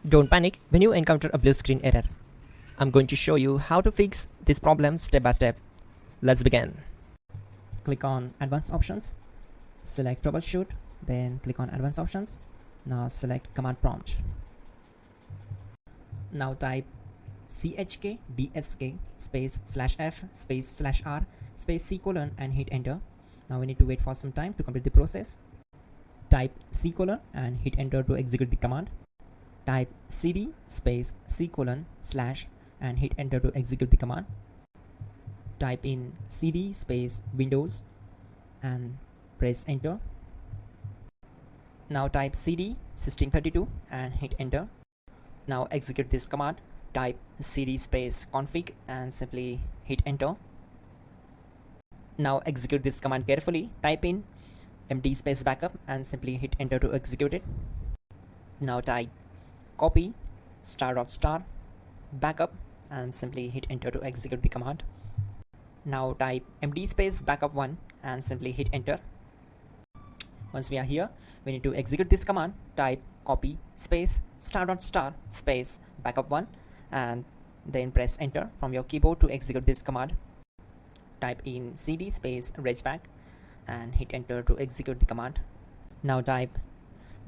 Don't panic when you encounter a blue screen error. I'm going to show you how to fix this problem step by step. Let's begin. Click on Advanced Options, select Troubleshoot, then click on Advanced Options. Now select Command Prompt. Now type chkdsk space /f space /r space c colon and hit enter. Now we need to wait for some time to complete the process. Type c colon and hit enter to execute the command. Type cd space c colon / and hit enter to execute the command. Type in cd space Windows and press enter. Now type cd system32 and hit enter. Now execute this command. Type cd space config and simply hit enter. Now execute this command carefully. Type in md space backup and simply hit enter to execute it. Now type copy ** backup and simply hit enter to execute the command. Now type md space backup1 and simply hit enter. Once we are here, we need to execute this command. Type copy space ** space backup1 and then press enter from your keyboard to execute this command. Type in cd space regback and hit enter to execute the command. Now type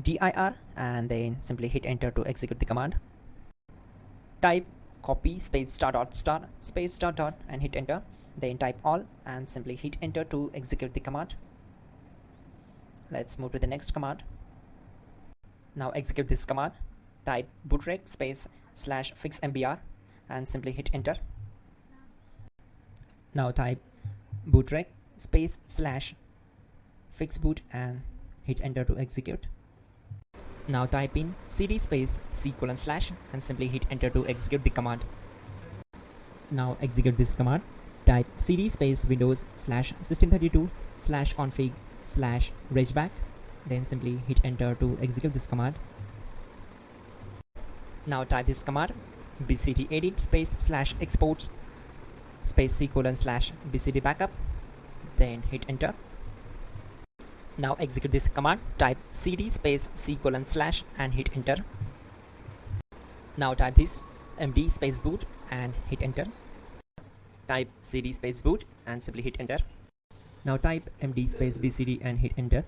dir and then simply hit enter to execute the command. Type copy space ** space .. and hit enter. Then type all and simply hit enter to execute the command. Let's move to the next command. Now execute this command. Type bootrec space /fixmbr and simply hit enter. Now type bootrec space /fixboot and hit enter to execute. Now type in cd space c colon / and simply hit enter to execute the command. Now execute this command. Type cd space Windows /system32 /config /regback, then simply hit enter to execute this command. Now type this command bcd edit space /exports space c colon /bcd backup, then hit enter. Now execute this command. Type cd space c colon / and hit enter. Now type this md space boot and hit enter. Type cd space boot and simply hit enter. Now type md space bcd and hit enter.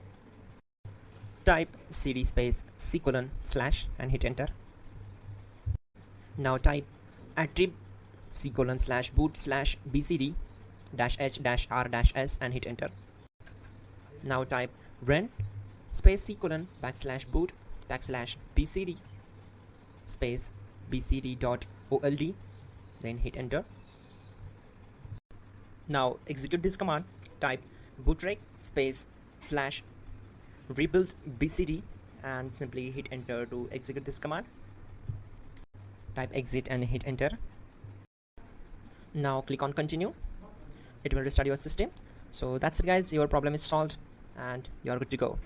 Type cd space c colon / and hit enter. Now type attrib c colon /boot /bcd -h -r -s and hit enter. Now type run space c colon \boot \bcd space bcd.old, then hit enter. Now execute this command. Type bootrec space /rebuild bcd and simply hit enter to execute this command. Type exit and hit enter. Now click on continue. It will restart your system. So that's it guys, your problem is solved and you are good to go.